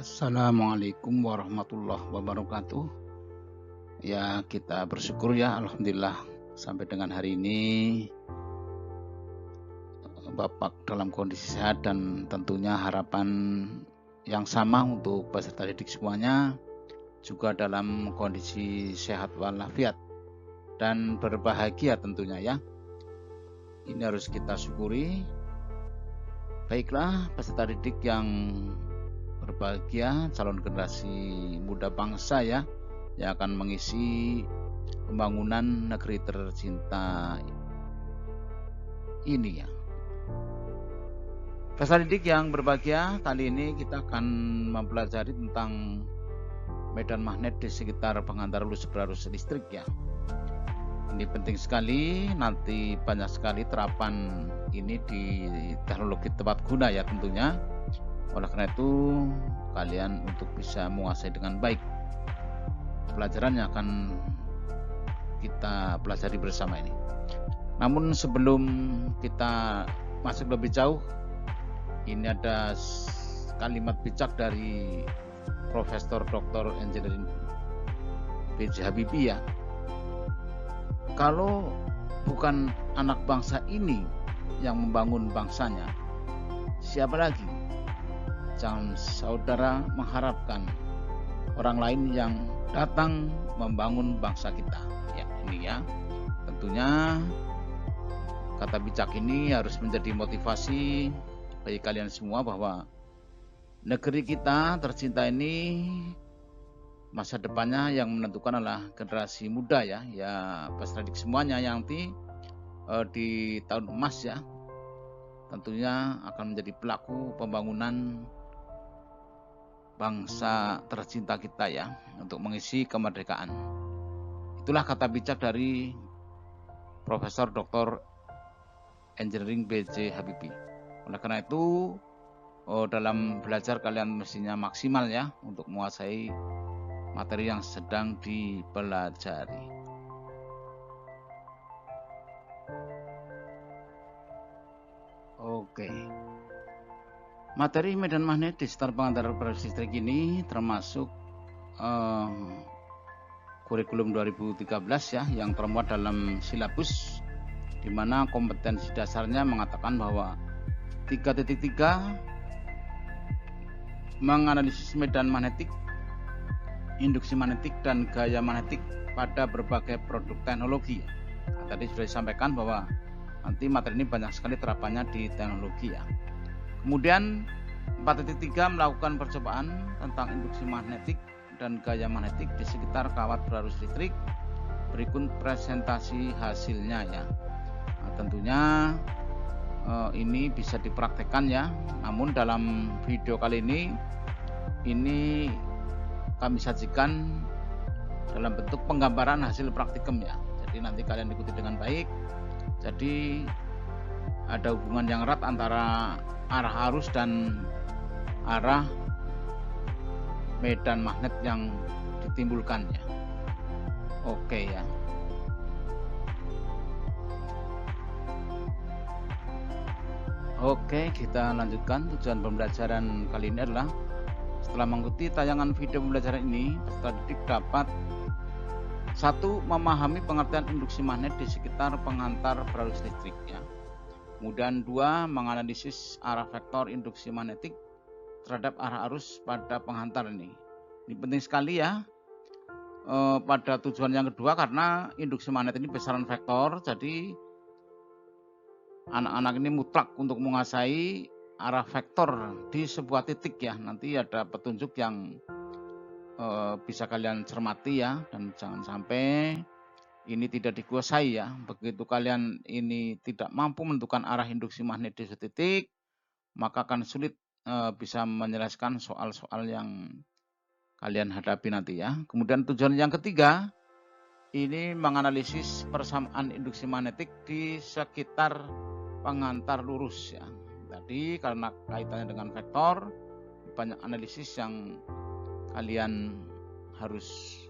Assalamualaikum warahmatullahi wabarakatuh. Ya, kita bersyukur ya, alhamdulillah sampai dengan hari ini Bapak dalam kondisi sehat dan tentunya harapan yang sama untuk peserta didik semuanya juga dalam kondisi sehat walafiat dan berbahagia tentunya ya. Ini harus kita syukuri. Baiklah, peserta didik yang berbahagia, calon generasi muda bangsa ya, yang akan mengisi pembangunan negeri tercinta ini ya. Peserta didik yang berbahagia, kali ini kita akan mempelajari tentang medan magnet di sekitar pengantar arus listrik ya. Ini penting sekali, nanti banyak sekali terapan ini di teknologi tepat guna ya tentunya. Oleh karena itu, kalian untuk bisa menguasai dengan baik pelajaran yang akan kita pelajari bersama ini. Namun sebelum kita masuk lebih jauh, ini ada kalimat bijak dari Profesor Dr. Engineering B.J. Habibie ya. Kalau bukan anak bangsa ini yang membangun bangsanya, siapa lagi? Jangan saudara mengharapkan orang lain yang datang membangun bangsa kita. Ya, ini ya. Tentunya kata bijak ini harus menjadi motivasi bagi kalian semua bahwa negeri kita tercinta ini masa depannya yang menentukan adalah generasi muda ya. Ya, peserta didik semuanya yang nanti di tahun emas ya, tentunya akan menjadi pelaku pembangunan bangsa tercinta kita ya, untuk mengisi kemerdekaan. Itulah kata bijak dari Profesor Dr. Engineering B.J. Habibie. Oleh karena itu, dalam belajar kalian mestinya maksimal ya untuk menguasai materi yang sedang dipelajari. Oke. Materi medan magnet di sekitar pengantar arus listrik ini termasuk kurikulum 2013 ya, yang termuat dalam silabus, di mana kompetensi dasarnya mengatakan bahwa 3.3 menganalisis medan magnetik, induksi magnetik, dan gaya magnetik pada berbagai produk teknologi. Nah, tadi sudah disampaikan bahwa nanti materi ini banyak sekali terapannya di teknologi ya. Kemudian 4.3 melakukan percobaan tentang induksi magnetik dan gaya magnetik di sekitar kawat berarus listrik. Berikut presentasi hasilnya ya. Nah, tentunya ini bisa dipraktekkan ya. Namun dalam video kali ini kami sajikan dalam bentuk penggambaran hasil praktikum ya. Jadi nanti kalian ikuti dengan baik. Jadi ada hubungan yang erat antara arah arus dan arah medan magnet yang ditimbulkannya. Oke ya. Oke, kita lanjutkan. Tujuan pembelajaran kali ini adalah setelah mengikuti tayangan video pembelajaran ini, peserta didik dapat 1. Memahami pengertian induksi magnet di sekitar pengantar berarus listrik ya. Kemudian 2. Menganalisis arah vektor induksi magnetik terhadap arah arus pada penghantar ini. Ini penting sekali ya pada tujuan yang kedua, karena induksi magnet ini besaran vektor, jadi anak-anak ini mutlak untuk menguasai arah vektor di sebuah titik ya. Nanti ada petunjuk yang bisa kalian cermati ya, dan jangan sampai ini tidak dikuasai ya. Begitu kalian ini tidak mampu menentukan arah induksi magnet di suatu titik, maka akan sulit bisa menyelesaikan soal-soal yang kalian hadapi nanti ya. Kemudian tujuan yang ketiga, ini menganalisis persamaan induksi magnetik di sekitar pengantar lurus ya. Tadi karena kaitannya dengan vektor, banyak analisis yang kalian harus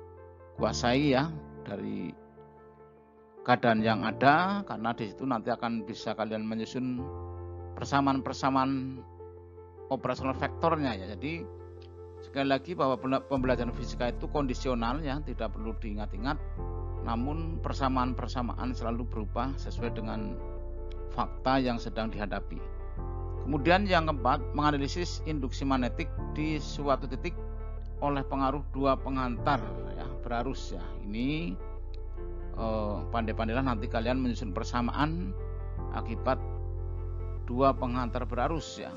kuasai ya dari keadaan yang ada, karena di situ nanti akan bisa kalian menyusun persamaan-persamaan operasional vektornya ya. Jadi Sekali lagi bahwa pembelajaran fisika itu kondisional ya, tidak perlu diingat-ingat. Namun persamaan-persamaan selalu berubah sesuai dengan fakta yang sedang dihadapi. Kemudian yang keempat, menganalisis induksi magnetik di suatu titik oleh pengaruh dua pengantar ya, berarus ya. Ini pandai-pandailah nanti kalian menyusun persamaan akibat dua pengantar berarus ya.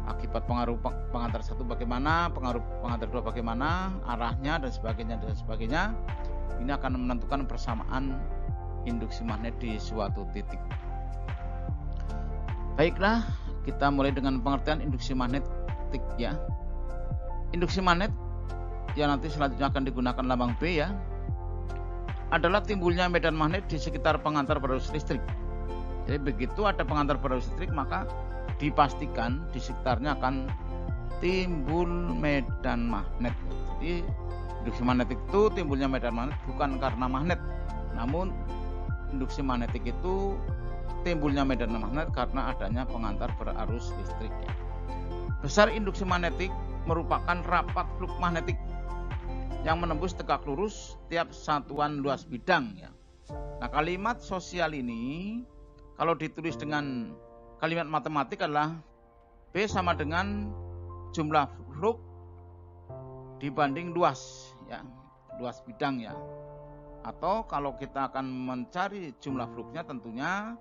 Akibat pengaruh pengantar satu bagaimana, pengaruh pengantar dua bagaimana, arahnya dan sebagainya dan sebagainya. Ini akan menentukan persamaan induksi magnet di suatu titik. Baiklah, kita mulai dengan pengertian induksi magnetik ya. Induksi magnet yang nanti selanjutnya akan digunakan lambang B ya, adalah timbulnya medan magnet di sekitar pengantar berarus listrik. Jadi begitu ada pengantar berarus listrik, maka dipastikan di sekitarnya akan timbul medan magnet. Jadi induksi magnetik itu timbulnya medan magnet bukan karena magnet, namun induksi magnetik itu timbulnya medan magnet karena adanya pengantar berarus listrik ya. Besar induksi magnetik merupakan rapat flux magnetik yang menembus tegak lurus tiap satuan luas bidang ya. Nah, kalimat sosial ini kalau ditulis dengan kalimat matematik adalah B sama dengan jumlah flux dibanding luas ya, luas bidang ya. Atau kalau kita akan mencari jumlah fluxnya tentunya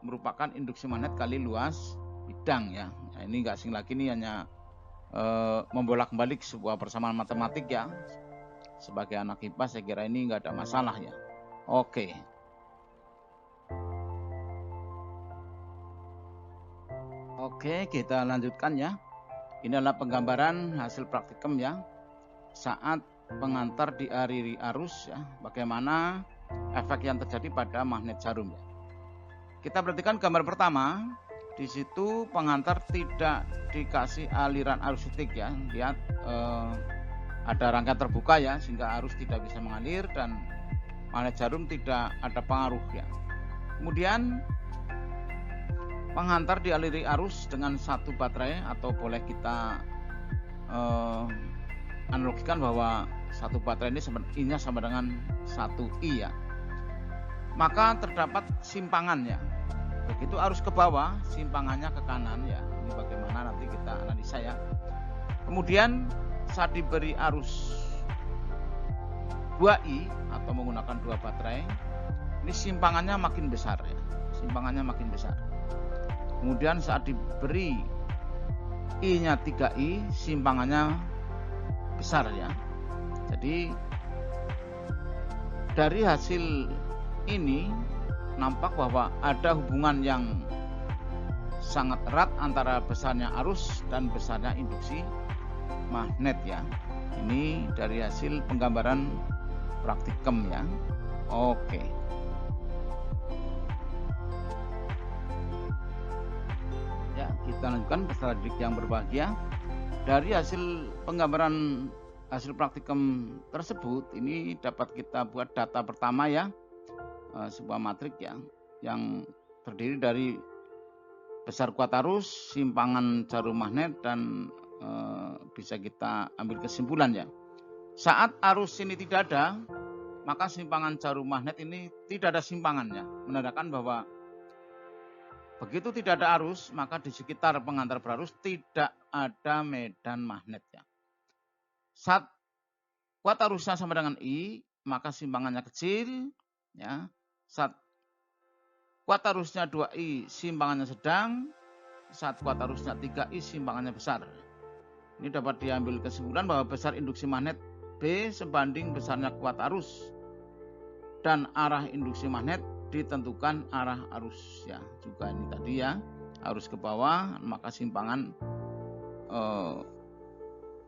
merupakan induksi magnet kali luas bidang ya. Nah, ini nggak asing lagi, ini hanya membolak-balik sebuah persamaan matematik ya. Sebagai anak IPA saya kira ini nggak ada masalah ya. Oke. Oke, kita lanjutkan ya. Ini adalah penggambaran hasil praktikum ya. Saat pengantar dialiri arus ya, bagaimana efek yang terjadi pada magnet jarum ya. Kita perhatikan gambar pertama. Di situ pengantar tidak dikasih aliran arus listrik ya. Lihat ada rangkaian terbuka ya, sehingga arus tidak bisa mengalir dan magnet jarum tidak ada pengaruh ya. Kemudian pengantar dialiri arus dengan satu baterai, atau boleh kita analogikan bahwa satu baterai ini I-nya sama dengan 1I ya. Maka terdapat simpangan ya. Begitu arus ke bawah, simpangannya ke kanan ya. Ini bagaimana nanti kita analisa ya. Kemudian saat diberi arus 2I atau menggunakan dua baterai, ini simpangannya makin besar ya. Simpangannya makin besar. Kemudian saat diberi I-nya 3I, simpangannya besar ya. Jadi dari hasil ini nampak bahwa ada hubungan yang sangat erat antara besarnya arus dan besarnya induksi magnet ya. Ini dari hasil penggambaran praktikum ya. Oke. Ya, kita lanjutkan peserta didik yang berbahagia. Dari hasil penggambaran hasil praktikum tersebut, ini dapat kita buat data pertama ya. Sebuah matrik ya, yang terdiri dari besar kuat arus, simpangan jarum magnet, dan bisa kita ambil kesimpulan ya. Saat arus ini tidak ada, maka simpangan jarum magnet ini tidak ada simpangannya, menandakan bahwa begitu tidak ada arus, maka di sekitar pengantar berarus tidak ada medan magnet ya. Saat kuat arusnya sama dengan I, maka simpangannya kecil ya. Saat kuat arusnya 2I, simpangannya sedang. Saat kuat arusnya 3I, simpangannya besar. Ini dapat diambil kesimpulan bahwa besar induksi magnet B sebanding besarnya kuat arus, dan arah induksi magnet ditentukan arah arus ya. Juga ini tadi ya, arus ke bawah, maka simpangan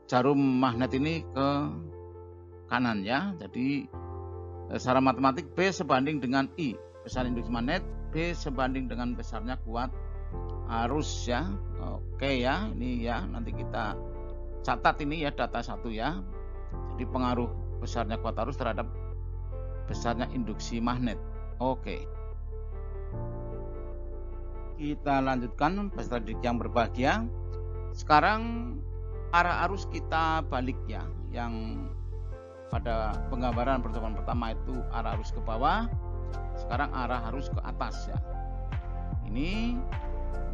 jarum magnet ini ke kanan ya. Jadi secara matematik B sebanding dengan I, besar induksi magnet, B sebanding dengan besarnya kuat arus ya. Oke ya, ini ya nanti kita catat ini ya, data 1 ya. Jadi pengaruh besarnya kuat arus terhadap besarnya induksi magnet. Oke. Kita lanjutkan peserta didik yang berbahagia. Sekarang arah arus kita balik ya, yang pada penggambaran pertemuan pertama itu arah arus ke bawah, sekarang arah arus ke atas ya. Ini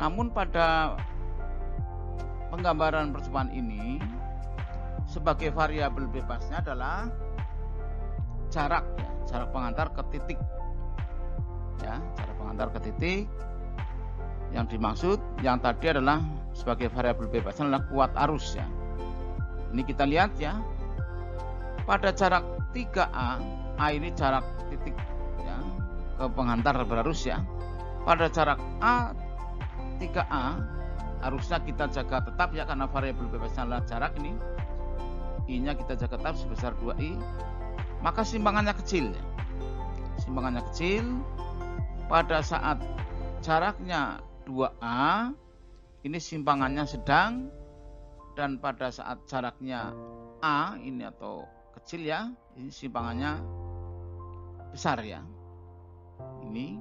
namun pada penggambaran percobaan ini sebagai variabel bebasnya adalah jarak ya, jarak pengantar ke titik ya, jarak pengantar ke titik. Yang dimaksud yang tadi adalah sebagai variabel bebasnya adalah kuat arus ya. Ini kita lihat ya, pada jarak 3A, A ini jarak titik ya, ke penghantar berarus ya. Pada jarak A 3A harusnya kita jaga tetap ya, karena variabel bebasnya adalah jarak ini. I-nya kita jaga tetap sebesar 2I. Maka simpangannya kecil ya. Simpangannya kecil pada saat jaraknya 2A ini simpangannya sedang, dan pada saat jaraknya A ini atau kecil ya, ini simpangannya besar ya. Ini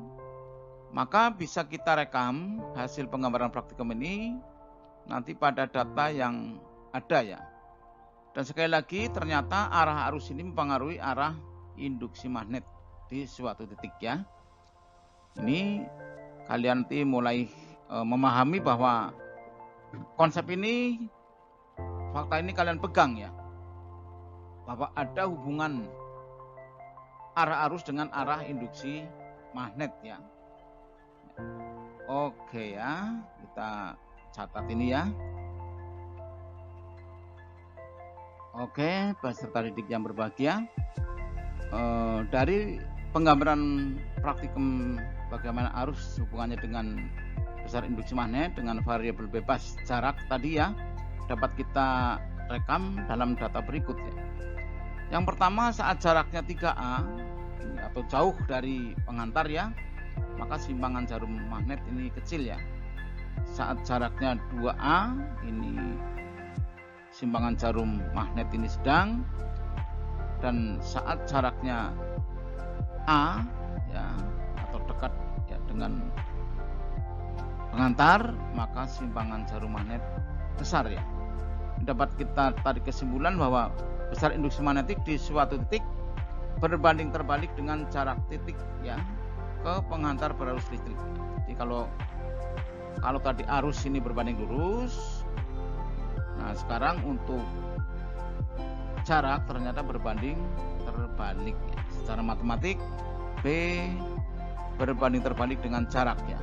maka bisa kita rekam hasil penggambaran praktikum ini nanti pada data yang ada ya. Dan sekali lagi ternyata arah arus ini mempengaruhi arah induksi magnet di suatu titik ya. Ini kalian nanti mulai memahami bahwa konsep ini, fakta ini kalian pegang ya, bahwa ada hubungan arah arus dengan arah induksi magnet ya. Oke ya, kita catat ini ya. Oke, peserta didik yang berbahagia, dari penggambaran praktikum bagaimana arus hubungannya dengan besar induksi magnet dengan variabel bebas jarak tadi ya, dapat kita rekam dalam data berikut ya. Yang pertama, saat jaraknya 3A atau jauh dari penghantar ya, maka simpangan jarum magnet ini kecil ya. Saat jaraknya 2A, ini simpangan jarum magnet ini sedang, dan saat jaraknya A ya atau dekat ya dengan pengantar, maka simpangan jarum magnet besar ya. Dapat kita tarik kesimpulan bahwa besar induksi magnetik di suatu titik berbanding terbalik dengan jarak titik ya ke penghantar berarus listrik. Jadi kalau tadi arus ini berbanding lurus, nah sekarang untuk jarak ternyata berbanding terbalik ya. Secara matematik B berbanding terbalik dengan jarak ya,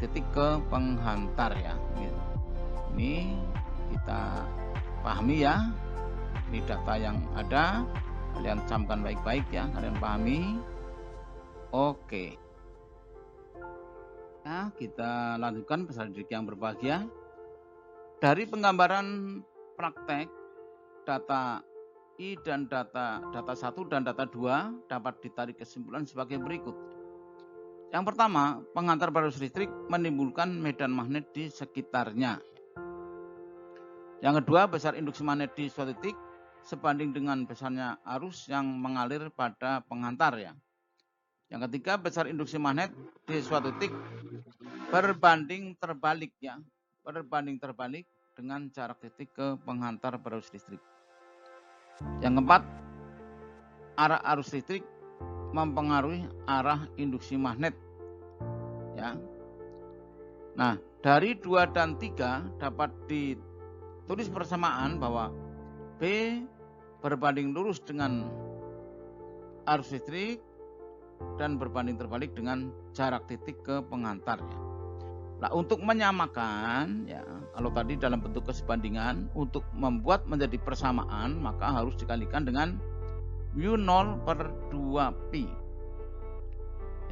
titik ke penghantar ya. Ini kita pahami ya, ini data yang ada, kalian camkan baik-baik ya, kalian pahami. Oke ya, kita lanjutkan peserta didik yang berbahagia. Dari penggambaran praktek data I dan data 1 dan data 2 dapat ditarik kesimpulan sebagai berikut. Yang pertama, penghantar berarus listrik menimbulkan medan magnet di sekitarnya. Yang kedua, besar induksi magnet di suatu titik sebanding dengan besarnya arus yang mengalir pada penghantar ya. Yang ketiga, besar induksi magnet di suatu titik berbanding terbalik ya, berbanding terbalik dengan jarak titik ke penghantar berarus listrik. Yang keempat, arah arus listrik mempengaruhi arah induksi magnet ya. Nah, dari 2 dan 3 dapat ditulis persamaan bahwa B berbanding lurus dengan arus listrik dan berbanding terbalik dengan jarak titik ke penghantarnya. Nah, untuk menyamakan ya, kalau tadi dalam bentuk kesebandingan, untuk membuat menjadi persamaan maka harus dikalikan dengan mu0 per 2pi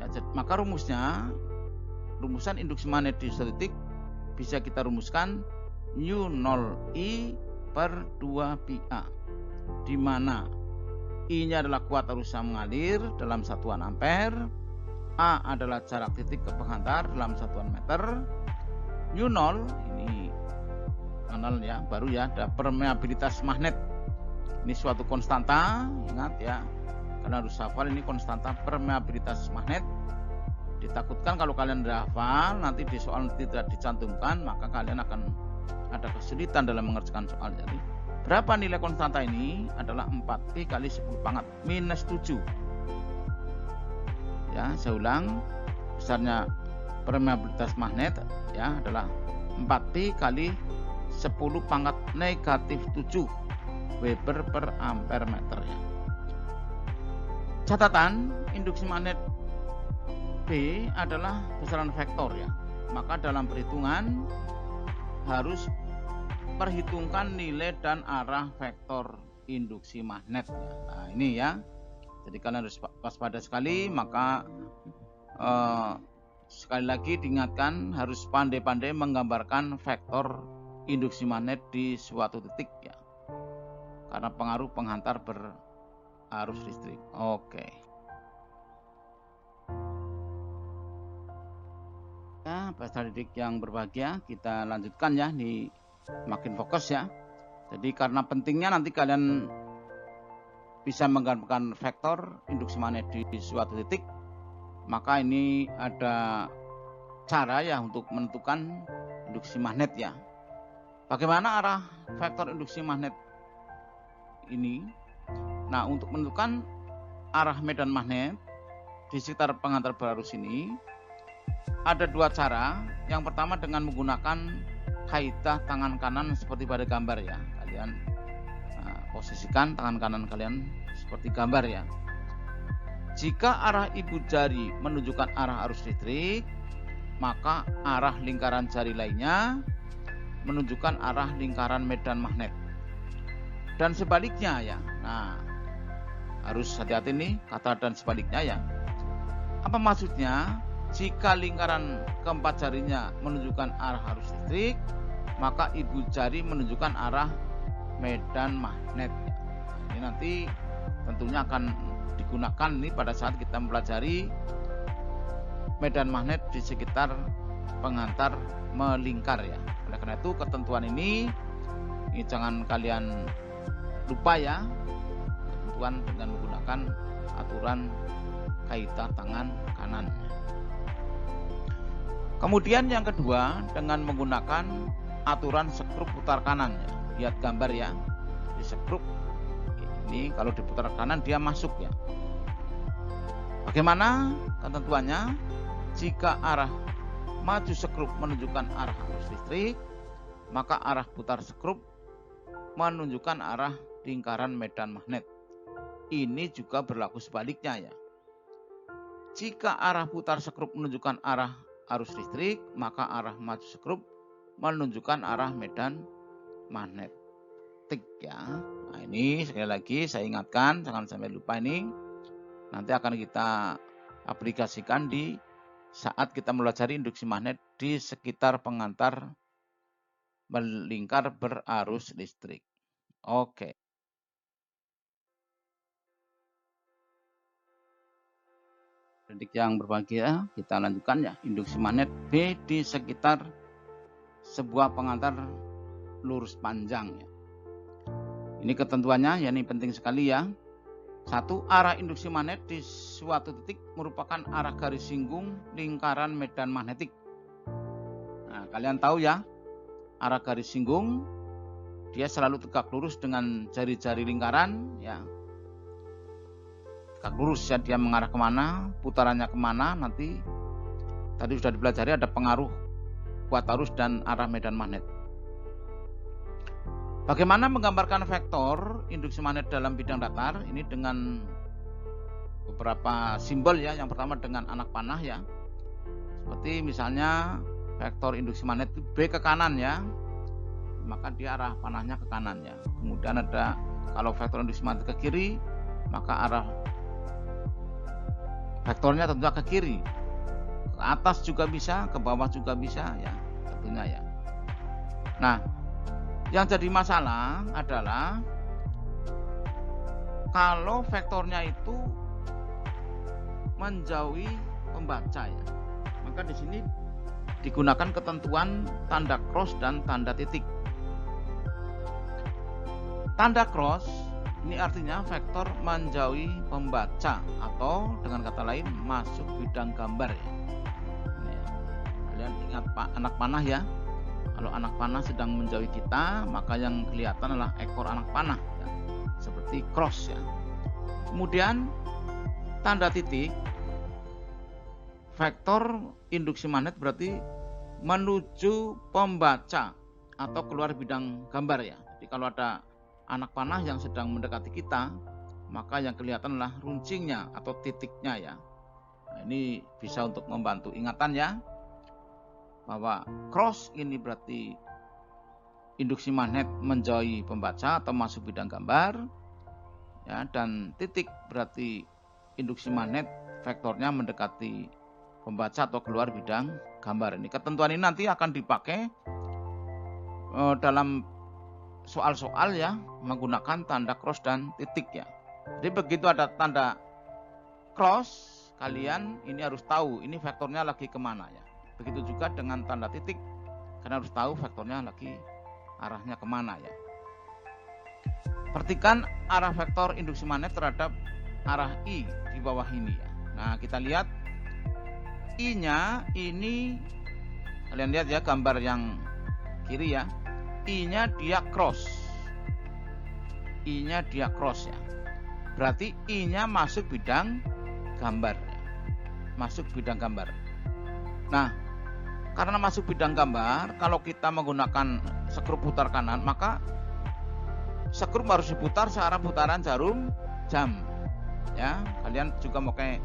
ya, maka rumusan induksi magnet di suatu titik bisa kita rumuskan mu0i per 2pi-A, di mana I-nya adalah kuat arus yang mengalir dalam satuan ampere, A adalah jarak titik ke penghantar dalam satuan meter, mu0 ini kenal ya, baru ya, ada permeabilitas magnet. Ini suatu konstanta, ingat ya, karena harus hafal ini konstanta permeabilitas magnet. Ditakutkan kalau kalian sudah hafal, nanti di soal tidak dicantumkan, maka kalian akan ada kesulitan dalam mengerjakan soal. Jadi berapa nilai konstanta ini? Adalah 4Pi kali 10 pangkat minus 7. Ya, saya ulang, besarnya permeabilitas magnet ya adalah 4Pi kali 10 pangkat negatif 7 Weber per ampere meter ya. Catatan, induksi magnet B adalah besaran vektor ya. Maka dalam perhitungan harus perhitungkan nilai dan arah vektor induksi magnet ya. Nah, ini ya. Jadi kalian harus waspada sekali, maka sekali lagi diingatkan harus pandai-pandai menggambarkan vektor induksi magnet di suatu titik ya. Karena pengaruh penghantar berarus listrik. Oke. Ya, peserta didik yang berbahagia, kita lanjutkan ya, di makin fokus ya. Jadi karena pentingnya nanti kalian bisa menggambarkan vektor induksi magnet di suatu titik, maka ini ada cara ya untuk menentukan induksi magnet ya. Bagaimana arah vektor induksi magnet ini? Nah, untuk menentukan arah medan magnet di sekitar penghantar berarus ini ada dua cara. Yang pertama dengan menggunakan kaidah tangan kanan seperti pada gambar ya. Kalian posisikan tangan kanan kalian seperti gambar ya. Jika arah ibu jari menunjukkan arah arus listrik, maka arah lingkaran jari lainnya menunjukkan arah lingkaran medan magnet. Dan sebaliknya ya. Nah, harus hati-hati nih kata dan sebaliknya ya. Apa maksudnya? Jika lingkaran keempat jarinya menunjukkan arah arus listrik, maka ibu jari menunjukkan arah medan magnet. Ini nanti tentunya akan digunakan nih pada saat kita mempelajari medan magnet di sekitar penghantar melingkar ya. Oleh karena itu ketentuan ini jangan kalian lupa ya. Ketentuan dengan menggunakan aturan kaidah tangan kanan. Kemudian yang kedua dengan menggunakan aturan skrup putar kanan ya. Lihat gambar ya. Di skrup ini kalau diputar kanan dia masuk ya. Bagaimana ketentuannya? Jika arah maju skrup menunjukkan arah arus listrik, maka arah putar skrup menunjukkan arah lingkaran medan magnet. Ini juga berlaku sebaliknya ya. Jika arah putar skrup menunjukkan arah arus listrik, maka arah maju skrup menunjukkan arah medan magnetik ya. Nah, ini sekali lagi saya ingatkan, jangan sampai lupa ini. Nanti akan kita aplikasikan di saat kita mempelajari induksi magnet di sekitar penghantar melingkar berarus listrik. Oke. Didik yang berbahagia, kita lanjutkan ya. Induksi magnet B di sekitar sebuah penghantar lurus panjang ya. Ini ketentuannya ya, ini penting sekali ya. Satu, arah induksi magnet di suatu titik merupakan arah garis singgung lingkaran medan magnetik. Nah, kalian tahu ya, arah garis singgung dia selalu tegak lurus dengan jari-jari lingkaran ya. Tegak lurus ya, dia mengarah kemana, putarannya kemana, nanti tadi sudah dipelajari ada pengaruh kuat arus dan arah medan magnet. Bagaimana menggambarkan vektor induksi magnet dalam bidang datar? Ini dengan beberapa simbol ya. Yang pertama dengan anak panah ya. Seperti misalnya vektor induksi magnet B ke kanan ya. Maka dia arah panahnya ke kanan ya. Kemudian ada kalau vektor induksi magnet ke kiri, maka arah vektornya tentu ke kiri. Ke atas juga bisa, ke bawah juga bisa ya, tentunya ya. Nah, yang jadi masalah adalah kalau vektornya itu menjauhi pembaca ya. Maka di sini digunakan ketentuan tanda cross dan tanda titik. Tanda cross ini artinya vektor menjauhi pembaca atau dengan kata lain masuk bidang gambar ya. Ini ya. Kalian ingat Pak anak panah ya. Kalau anak panah sedang menjauhi kita, maka yang kelihatan adalah ekor anak panah, ya. Seperti cross ya. Kemudian tanda titik, vektor induksi magnet berarti menuju pembaca atau keluar bidang gambar ya. Jadi kalau ada anak panah yang sedang mendekati kita, maka yang kelihatan adalah runcingnya atau titiknya ya. Nah, ini bisa untuk membantu ingatan ya, bahwa cross ini berarti induksi magnet menjauhi pembaca atau masuk bidang gambar ya, dan titik berarti induksi magnet vektornya mendekati pembaca atau keluar bidang gambar. Ini ketentuan ini nanti akan dipakai dalam soal-soal ya, menggunakan tanda cross dan titik ya. Jadi begitu ada tanda cross, kalian ini harus tahu ini vektornya lagi kemana ya. Begitu juga dengan tanda titik, kalian harus tahu vektornya lagi arahnya kemana ya. Perhatikan arah vektor induksi magnet terhadap arah I di bawah ini ya. Nah, kita lihat I-nya ini, kalian lihat ya gambar yang kiri ya. I-nya dia cross. I-nya dia cross ya. Berarti I-nya masuk bidang gambar. Masuk bidang gambar. Nah, karena masuk bidang gambar, kalau kita menggunakan skrup putar kanan, maka skrup harus diputar searah putaran jarum jam. Ya, kalian juga pakai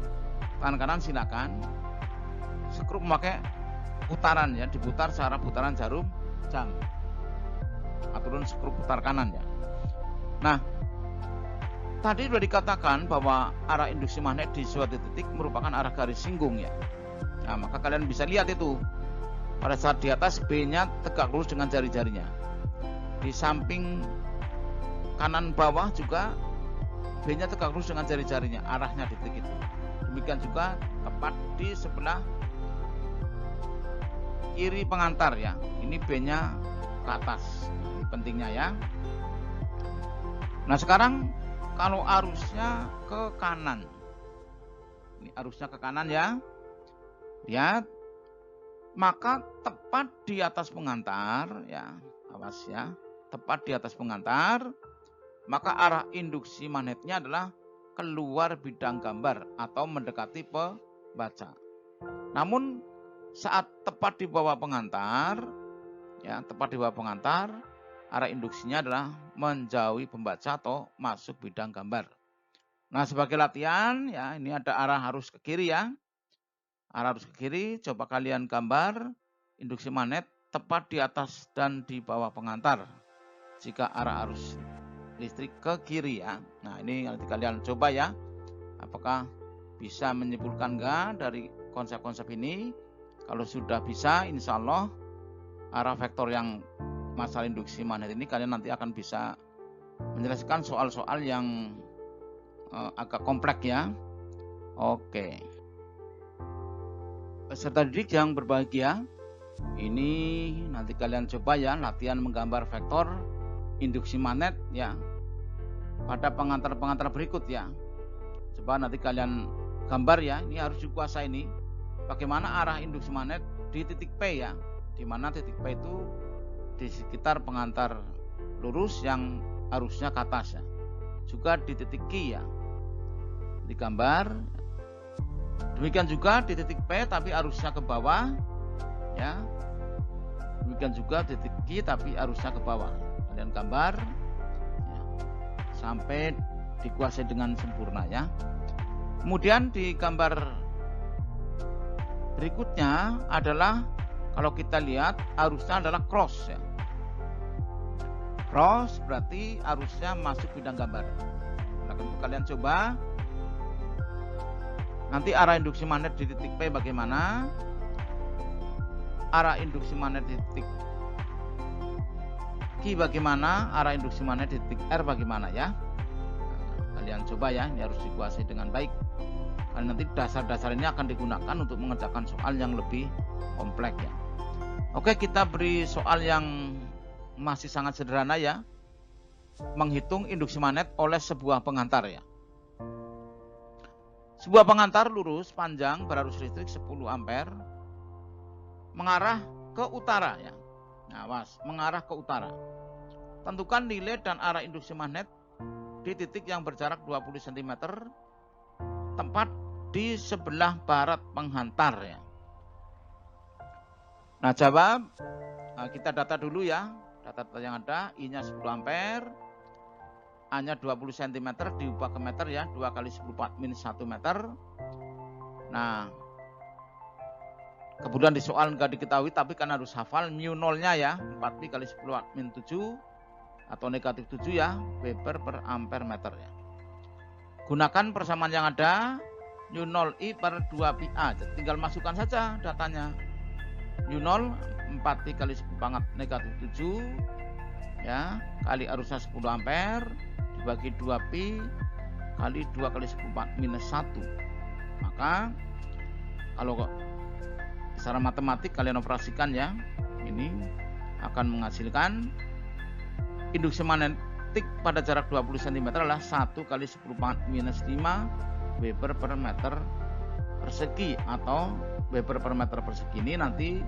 tangan kanan silakan. Skrup memakai putaran ya, diputar searah putaran jarum jam. Aturan skrup putar kanan ya. Nah, tadi sudah dikatakan bahwa arah induksi magnet di suatu titik merupakan arah garis singgung ya. Nah, maka kalian bisa lihat itu pada saat di atas B-nya tegak lurus dengan jari-jarinya. Di samping kanan bawah juga B-nya tegak lurus dengan jari-jarinya, arahnya di titik itu. Demikian juga tepat di sebelah kiri pengantar ya. Ini B-nya ke atas. Ini pentingnya ya. Nah, sekarang kalau arusnya ke kanan. Ini arusnya ke kanan ya. Lihat. Maka tepat di atas pengantar ya. Awas ya. Tepat di atas pengantar, maka arah induksi magnetnya adalah keluar bidang gambar atau mendekati pembaca. Namun saat tepat di bawah pengantar, ya tepat di bawah pengantar, arah induksinya adalah menjauhi pembaca atau masuk bidang gambar. Nah, sebagai latihan ya, ini ada arah arus ke kiri ya. Arah arus ke kiri, coba kalian gambar induksi magnet tepat di atas dan di bawah pengantar. Jika arah arus listrik ke kiri ya. Nah, ini nanti kalian coba ya. Apakah bisa menyimpulkan enggak dari konsep-konsep ini? Kalau sudah bisa, insya Allah arah vektor yang masalah induksi magnet ini kalian nanti akan bisa menjelaskan soal-soal yang agak kompleks ya. Oke. Peserta didik yang berbahagia, ini nanti kalian coba ya latihan menggambar vektor induksi magnet ya pada pengantar-pengantar berikut ya. Coba nanti kalian gambar ya, ini harus dikuasai ini. Bagaimana arah induksi magnet di titik P ya, di mana titik P itu di sekitar pengantar lurus yang arusnya ke atas ya. Juga di titik Q ya, digambar. Demikian juga di titik P tapi arusnya ke bawah ya. Demikian juga titik Q tapi arusnya ke bawah. Kalian gambar ya, sampai dikuasai dengan sempurna ya. Kemudian di gambar berikutnya adalah kalau kita lihat arusnya adalah cross ya. Cross berarti arusnya masuk bidang gambar. Kalian coba nanti arah induksi magnet di titik P bagaimana, arah induksi magnet di titik Q bagaimana, arah induksi magnet di titik R bagaimana ya. Nah, kalian coba ya, ini harus dikuasai dengan baik. Karena nanti dasar-dasar ini akan digunakan untuk mengerjakan soal yang lebih kompleks ya. Oke, kita beri soal yang masih sangat sederhana ya. Menghitung induksi magnet oleh sebuah pengantar ya. Sebuah pengantar lurus panjang berarus listrik 10 ampere mengarah ke utara ya. Nah, awas, mengarah ke utara. Tentukan nilai dan arah induksi magnet di titik yang berjarak 20 cm, tepat di sebelah barat penghantar ya. Nah, jawab, kita data dulu ya. Data yang ada, I-nya 10 ampere, A-nya 20 cm diubah ke meter ya, 2 kali 10 min 1 meter. Nah, kemudian di soal nggak diketahui, tapi kan harus hafal mu nolnya ya, 4pi kali 10 min 7 atau negatif 7 ya, Weber per ampere meter ya. Gunakan persamaan yang ada, mu 0 I per 2pi A. Jadi tinggal masukkan saja datanya. Mu 0 4pi kali 10 pangkat negatif 7 ya, kali arusnya 10 ampere dibagi 2pi kali 2 kali 10 minus 1. Maka kalau secara matematik kalian operasikan ya, ini akan menghasilkan induksi magnetik pada jarak 20 cm adalah 1 kali 10 pangkat minus 5 Weber per meter persegi, atau Weber per meter persegi ini nanti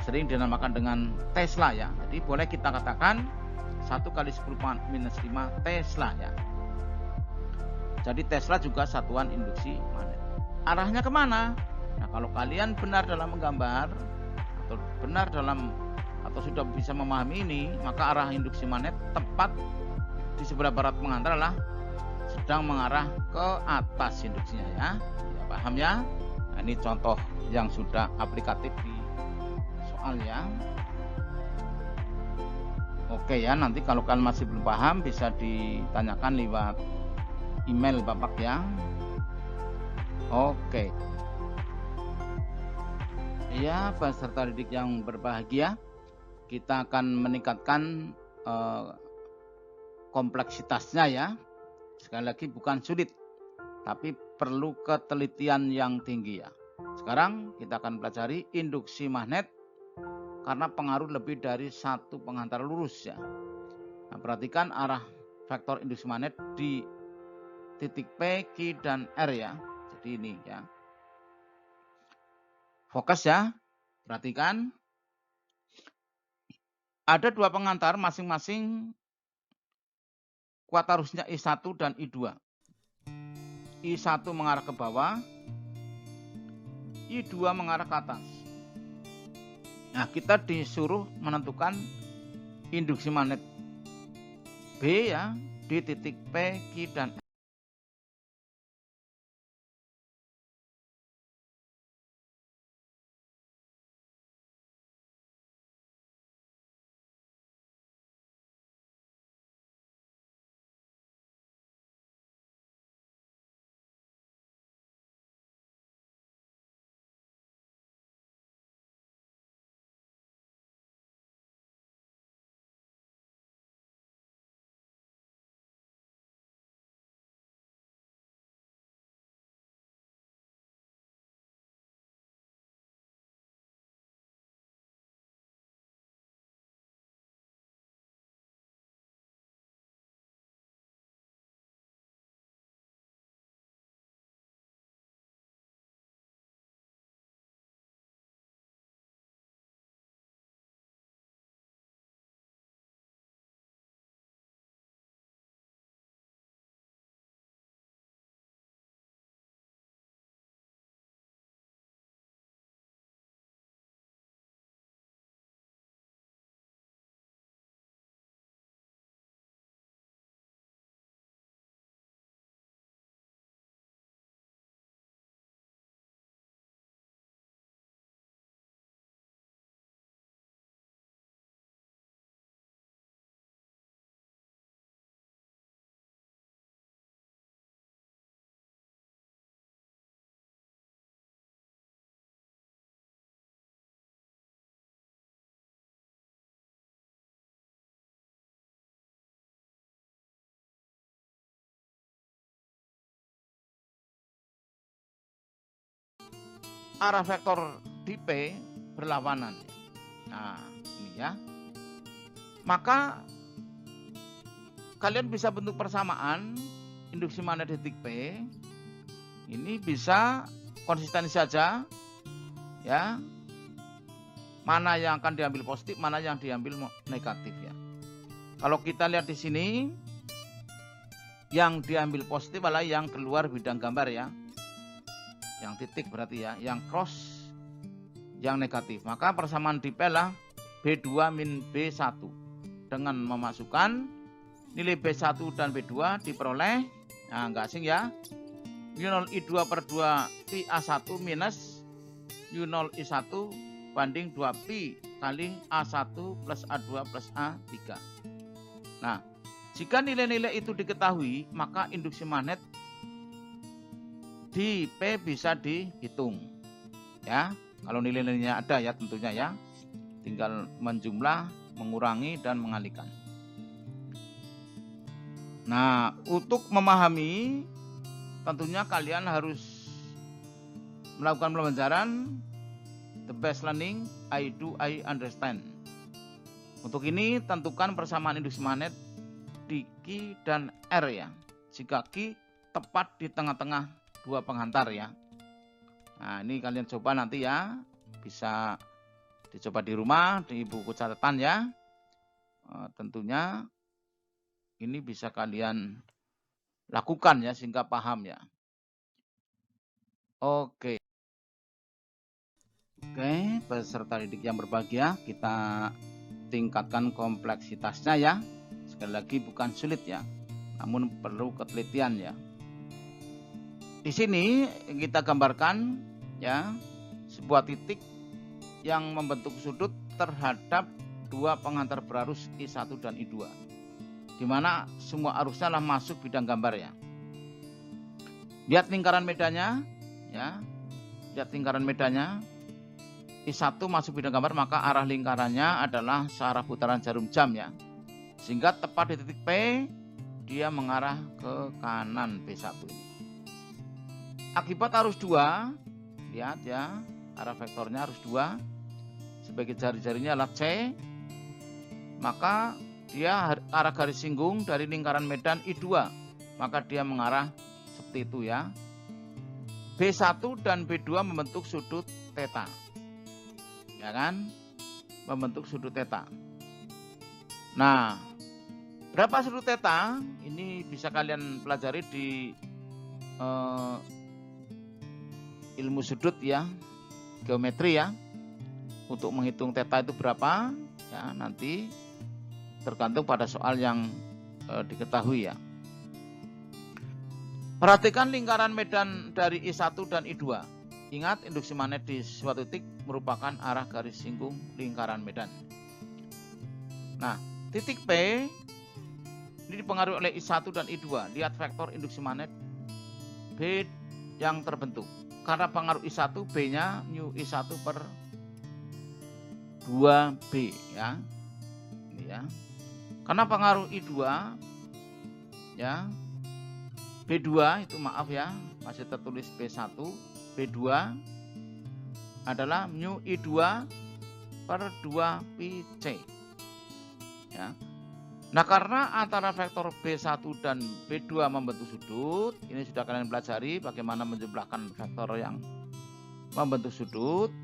sering dinamakan dengan Tesla ya. Jadi boleh kita katakan 1 kali 10 pangkat minus 5 Tesla ya. Jadi Tesla juga satuan induksi magnet. Arahnya kemana? Nah, kalau kalian benar dalam menggambar atau benar dalam atau sudah bisa memahami ini, maka arah induksi magnet tepat di sebelah barat penghantar adalah sedang mengarah ke atas induksinya ya. Ya, paham ya? Nah, ini contoh yang sudah aplikatif di soal ya. Oke ya, nanti kalau kalian masih belum paham bisa ditanyakan lewat email Bapak ya. Oke. Ya, peserta didik yang berbahagia, kita akan meningkatkan kompleksitasnya ya. Sekali lagi bukan sulit, tapi perlu ketelitian yang tinggi ya. Sekarang kita akan pelajari induksi magnet karena pengaruh lebih dari satu penghantar lurus ya. Nah, perhatikan arah vektor induksi magnet di titik P, Q, dan R ya. Jadi ini ya. Fokus ya, perhatikan. Ada dua pengantar masing-masing kuat arusnya I1 dan I2. I1 mengarah ke bawah, I2 mengarah ke atas. Nah, kita disuruh menentukan induksi magnet B ya di titik P, Q, dan R. Arah vektor di P berlawanan. Nah, ini ya. Maka kalian bisa bentuk persamaan induksi magnet di titik P. Ini bisa konsisten saja ya. mana yang akan diambil positif, mana yang diambil negatif ya. Kalau kita lihat di sini, yang diambil positif adalah yang keluar bidang gambar ya. Yang titik berarti ya, yang cross yang negatif. Maka persamaan di P adalah B2 min B1. Dengan memasukkan nilai B1 dan B2 diperoleh, nah nggak asing ya, U0 I2 per 2 Pi A1 minus U0 I1 banding 2 Pi kali A1 plus A2 plus A3. Nah, jika nilai-nilai itu diketahui, maka induksi magnet di P bisa dihitung. Ya, kalau nilai-nilainya ada ya tentunya ya. Tinggal menjumlah, mengurangi, dan mengalihkan. Nah, untuk memahami, tentunya kalian harus melakukan pembelajaran the best learning, I do, I understand. Untuk ini tentukan persamaan induksi magnet di Q dan R ya. Jika Q tepat di tengah-tengah dua penghantar ya. Nah ini kalian coba nanti ya. Bisa dicoba di rumah, di buku catatan ya. Tentunya ini bisa kalian lakukan ya sehingga paham ya. Oke, peserta didik yang berbahagia, kita tingkatkan kompleksitasnya ya. Sekali lagi bukan sulit ya, namun perlu ketelitian ya. Di sini kita gambarkan ya sebuah titik yang membentuk sudut terhadap dua penghantar berarus I1 dan I2, di mana semua arusnya lah masuk bidang gambar ya. Lihat lingkaran medannya ya, lihat lingkaran medannya. I1 masuk bidang gambar, maka arah lingkarannya adalah searah putaran jarum jam ya. Sehingga tepat di titik P, dia mengarah ke kanan B1 ini. Akibat arus 2, lihat ya, arah vektornya arus 2, sebagai jari-jarinya adalah C, maka dia arah garis singgung dari lingkaran medan I2, maka dia mengarah seperti itu ya. B1 dan B2 membentuk sudut theta. Ya kan, membentuk sudut theta. Nah, berapa sudut theta? Ini bisa kalian pelajari di ilmu sudut ya, geometri ya. Untuk menghitung theta itu berapa? Ya, nanti tergantung pada soal yang diketahui ya. Perhatikan lingkaran medan dari I1 dan I2. Ingat, induksi magnet di suatu titik merupakan arah garis singgung lingkaran medan. Nah, titik P ini dipengaruhi oleh I1 dan I2. Lihat vektor induksi magnet B yang terbentuk. Karena pengaruh I1, B-nya mu I1 per 2B ya. Ini ya. Karena pengaruh I2 ya, B2 itu maaf ya, masih tertulis B1. B2 adalah mu I2 per 2 Pi C. Ya. Nah, karena antara vektor B1 dan B2 membentuk sudut, ini sudah kalian pelajari bagaimana menjumlahkan vektor yang membentuk sudut,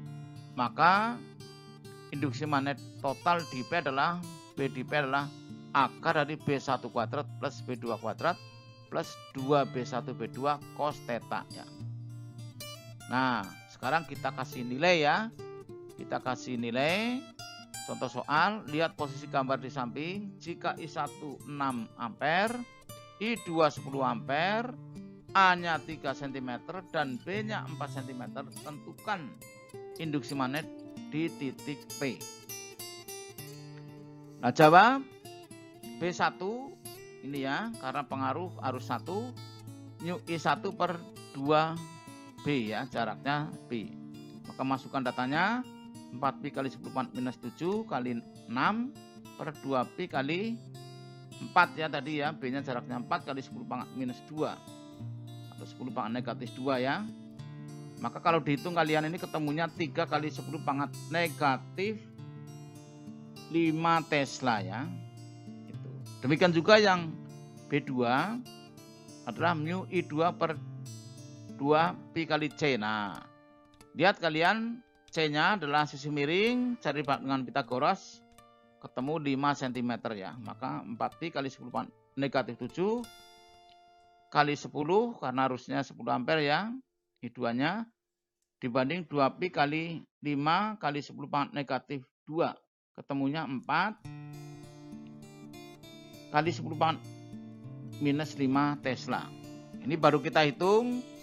maka induksi magnet total di P adalah B di P adalah akar dari B1 kuadrat plus B2 kuadrat plus 2B1 B2 cos theta ya. Nah, sekarang kita kasih nilai ya. Kita kasih nilai. Contoh soal, lihat posisi gambar di samping. Jika I1 6 ampere, I2 10 ampere, A-nya 3 cm dan B-nya 4 cm, tentukan induksi magnet di titik P. Nah, jawab B1 ini ya, karena pengaruh arus 1, mu I1 per 2 B ya, jaraknya B. Maka masukkan datanya 4Pi kali 10 pangkat minus 7 kali 6 per 2Pi kali 4 ya tadi ya. B nya jaraknya 4 kali 10 pangkat minus 2 atau 10 pangkat negatif 2 ya. Maka kalau dihitung kalian ini ketemunya 3 kali 10 pangkat negatif 5 Tesla ya. Itu. Demikian juga yang B2 adalah mu I2 per 2 Pi kali C. Nah, lihat kalian C-nya adalah sisi miring, cari dengan Pitagoras, ketemu 5 cm ya. Maka 4pi kali 10 negatif 7 kali 10, karena arusnya 10 ampere ya, I2-nya, dibanding 2pi kali 5 kali 10 negatif 2, ketemunya 4 kali 10 minus 5 Tesla. Ini baru kita hitung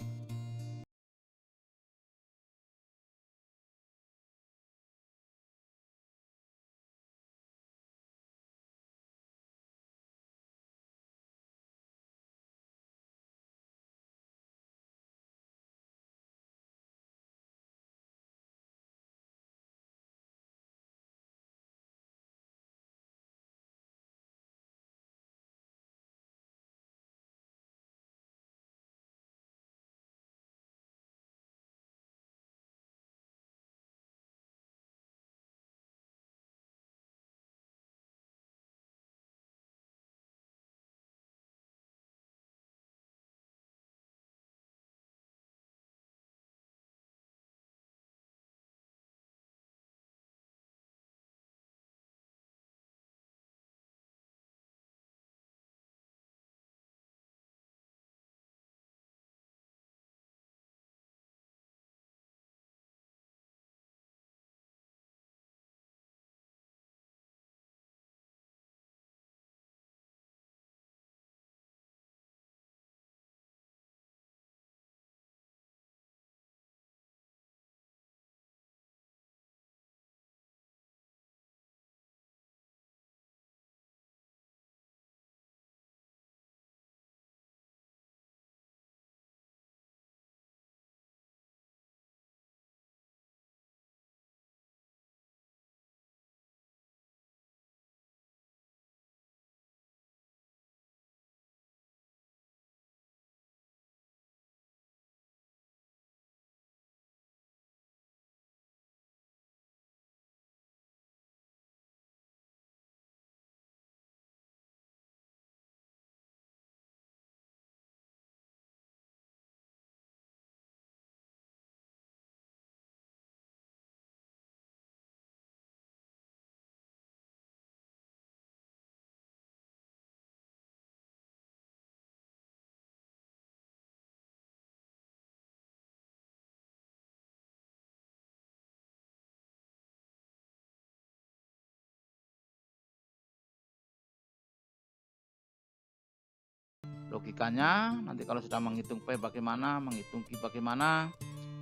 logikanya. Nanti kalau sudah menghitung P bagaimana, menghitung Q bagaimana,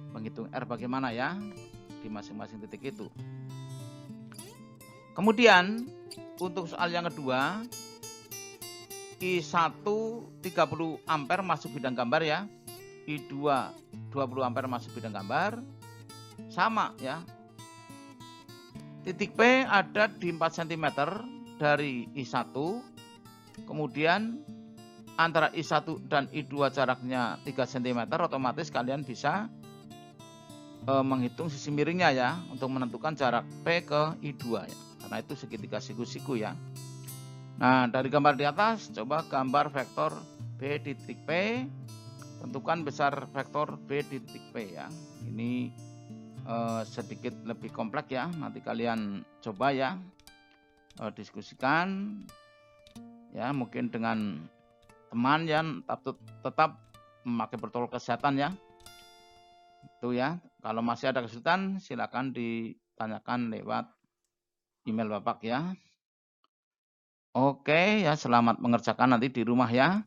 menghitung R bagaimana ya, di masing-masing titik itu. Kemudian untuk soal yang kedua, I1 30 ampere masuk bidang gambar ya, I2 20 ampere masuk bidang gambar, sama ya. Titik P ada di 4 cm dari I1, kemudian antara I1 dan I2 jaraknya 3 cm, otomatis kalian bisa menghitung sisi miringnya ya, untuk menentukan jarak P ke I2 ya, karena itu segitiga siku-siku ya. Nah, dari gambar di atas, coba gambar vektor B di titik P, tentukan besar vektor B di titik P ya. Ini sedikit lebih kompleks ya, nanti kalian coba ya, diskusikan ya, mungkin dengan teman ya, tetap memakai protokol kesehatan ya. Itu ya, kalau masih ada kesulitan silakan ditanyakan lewat email Bapak ya. Oke ya, selamat mengerjakan nanti di rumah ya.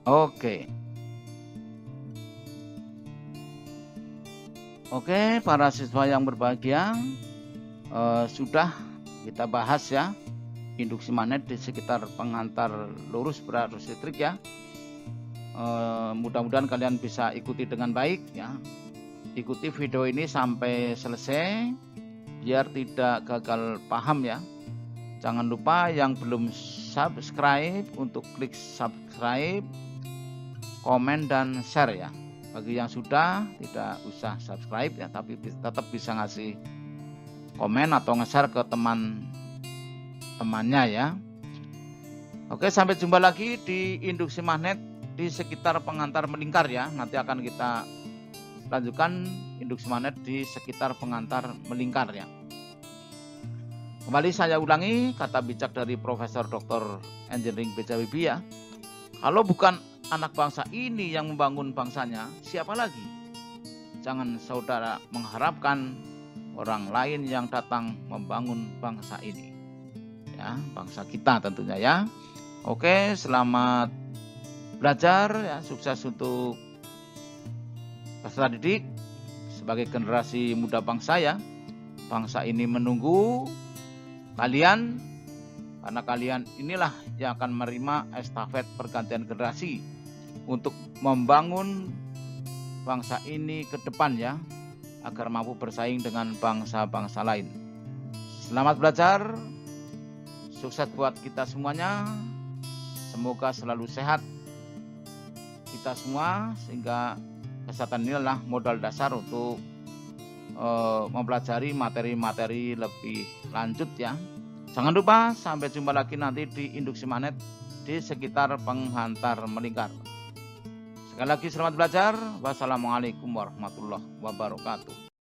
Oke. Oke, para siswa yang berbahagia, sudah kita bahas ya induksi magnet di sekitar pengantar lurus berarus listrik ya. Mudah-mudahan kalian bisa ikuti dengan baik ya. Ikuti video ini sampai selesai biar tidak gagal paham ya. Jangan lupa yang belum subscribe untuk klik subscribe, komen dan share ya. Bagi yang sudah tidak usah subscribe ya, tapi tetap bisa ngasih komen atau nge-share ke teman-temannya ya. Oke, sampai jumpa lagi di induksi magnet di sekitar pengantar melingkar ya. Nanti akan kita lanjutkan induksi magnet di sekitar pengantar melingkar ya. Kembali saya ulangi kata bijak dari Profesor Dr. Engineering B.J. Habibie ya. Kalau bukan anak bangsa ini yang membangun bangsanya, siapa lagi? Jangan saudara mengharapkan orang lain yang datang membangun bangsa ini. Ya, bangsa kita tentunya ya. Oke, selamat belajar ya, sukses untuk peserta didik sebagai generasi muda bangsa ya. Bangsa ini menunggu kalian, karena kalian inilah yang akan menerima estafet pergantian generasi untuk membangun bangsa ini ke depan ya, agar mampu bersaing dengan bangsa-bangsa lain. Selamat belajar, sukses buat kita semuanya, semoga selalu sehat kita semua, sehingga kesehatan ini adalah modal dasar untuk mempelajari materi-materi lebih lanjut ya. Jangan lupa sampai jumpa lagi nanti di induksi magnet di sekitar penghantar melingkar. Sekali lagi selamat belajar. Wassalamualaikum warahmatullahi wabarakatuh.